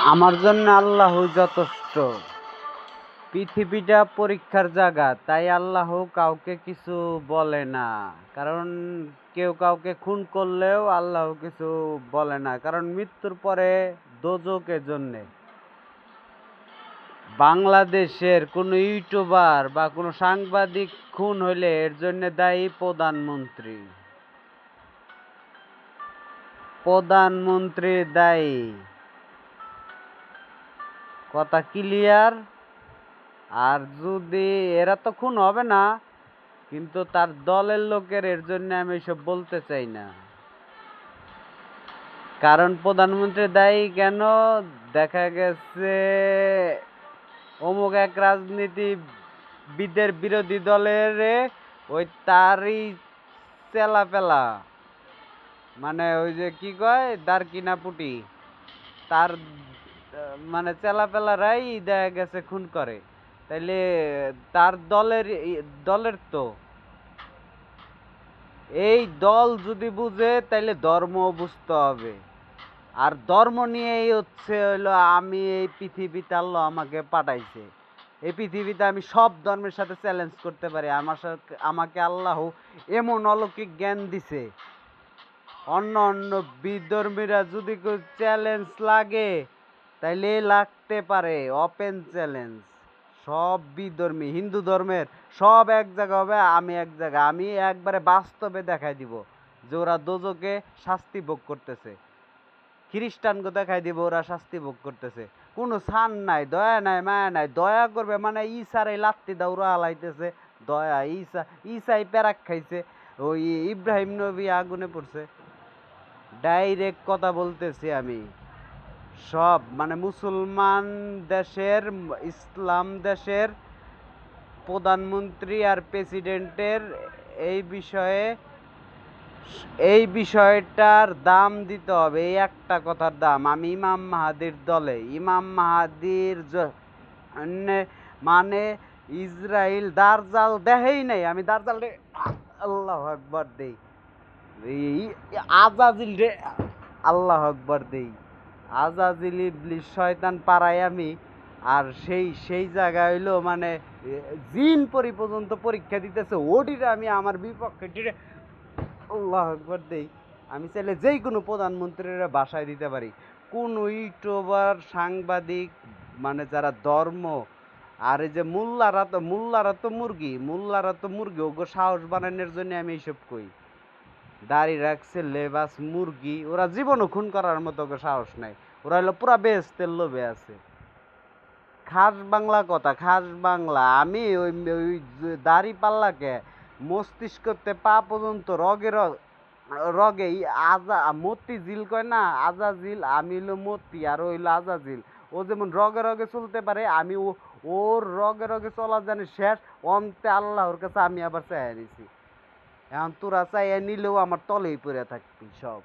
আমার জন্য আল্লাহ যথেষ্ট। পৃথিবীটা পরীক্ষার জায়গা, তাই আল্লাহ কাউকে কিছু বলে না। কারণ কেউ কাউকে খুন করলেও আল্লাহ কিছু বলে না, কারণ মৃত্যুর পরে দোজকের জন্যে। বাংলাদেশের কোনো ইউটিউবার বা কোনো সাংবাদিক খুন হইলে এর জন্য দায়ী প্রধানমন্ত্রী। প্রধানমন্ত্রী দায়ী। কথা ক্লিয়ার? আর যদি এরা তো খুন হবে না, কিন্তু তার দলের লোকের এর জন্য আমি এসব বলতে চাই না। কারণ প্রধানমন্ত্রী দায়ী কেন? দেখা গেছে অমুক এক রাজনীতিবিদের বিরোধী দলের ওই তারই চেলাপেলা, মানে ওই যে কি কয় দারকিনা পুটি, তার মানে চেলাপেলারাই দেখা গেছে খুন করে। তাইলে তার দলের তো এই দল যদি বুঝে তাইলে ধর্ম বুঝতে হবে। আর ধর্ম নিয়েই হলো আমি এই পৃথিবীতে আল্লাহ আমাকে পাঠাইছে। এই পৃথিবীতে আমি সব ধর্মের সাথে চ্যালেঞ্জ করতে পারি। আমাকে আল্লাহ এমন অলৌকিক জ্ঞান দিছে, অন্য অন্য বিধর্মীরা যদি চ্যালেঞ্জ লাগে তাইলে লাগতে পারে ওপেন চ্যালেঞ্জ। সব বিধর্মী হিন্দু ধর্মের সব এক জায়গা হবে, আমি এক জায়গা। আমি একবারে বাস্তবে দেখাই দিব যে ওরা দোজকে শাস্তি ভোগ করতেছে। খ্রিস্টানকে দেখাই দিব ওরা শাস্তি ভোগ করতেছে। কোনো ছাড় নাই, দয়া নাই, মায়া নাই। দয়া করবে মানে ঈসারে লাত্তি দৌড়া হালাইতেছে দয়া। ঈসাই প্যারাক খাইছে, ওই ইব্রাহিম নবী আগুনে পড়ছে। ডাইরেক্ট কথা বলতেছি আমি। সব মানে মুসলমান দেশের, ইসলাম দেশের প্রধানমন্ত্রী আর প্রেসিডেন্টের এই বিষয়টার দাম দিতে হবে। এই একটা কথার দাম। আমি ইমাম মাহাদির দলে। ইমাম মাহাদির মানে ইসরায়েল দার্জাল দেহেই নাই, আমি দার্জাল রে আল্লাহ আকবার দেই, আজাজিল রে আল্লাহ আকবার দেই। আজাজিল ইবলিস শয়তান পাড়াই আমি। আর সেই জায়গা হইলো মানে জিন পর্যন্ত পরীক্ষা দিতেছে, ওটিরে আমি আমার বিপক্ষে আল্লাহ আকবার দেই। আমি চাইলে যেই কোনো প্রধানমন্ত্রীরা বাসায় দিতে পারি। কোন ইউটিউবার সাংবাদিক মানে যারা ধর্ম আর এই যে মোল্লারা তো মুরগি ওগো সাহস বানানোর জন্য আমি এইসব কই। দাড়ি রাখছে লেবাস মুরগি, ওরা জীবনও খুন করার মতো সাহস নাই। ওরা হলো পুরা বেহেশতের লোভে আছে। খাস বাংলা কথা, খাস বাংলা। আমি ওই দাড়ি পাল্লাকে মস্তিষ্কতে পা পর্যন্ত রগে রগে মতি জিল কয় না, আজাজিল। আমি হইলো মতি আর হইলো আজাজিল। ও যেমন রগে রগে চলতে পারে, আমি ওর রগে রগে চলা জানি শেষ। অন্তে আল্লাহর কাছে আমি আবার চাইয়া নিছি। এখন তোরা চাইয়া নিলেও আমার তলেই পড়ে থাকবি সব।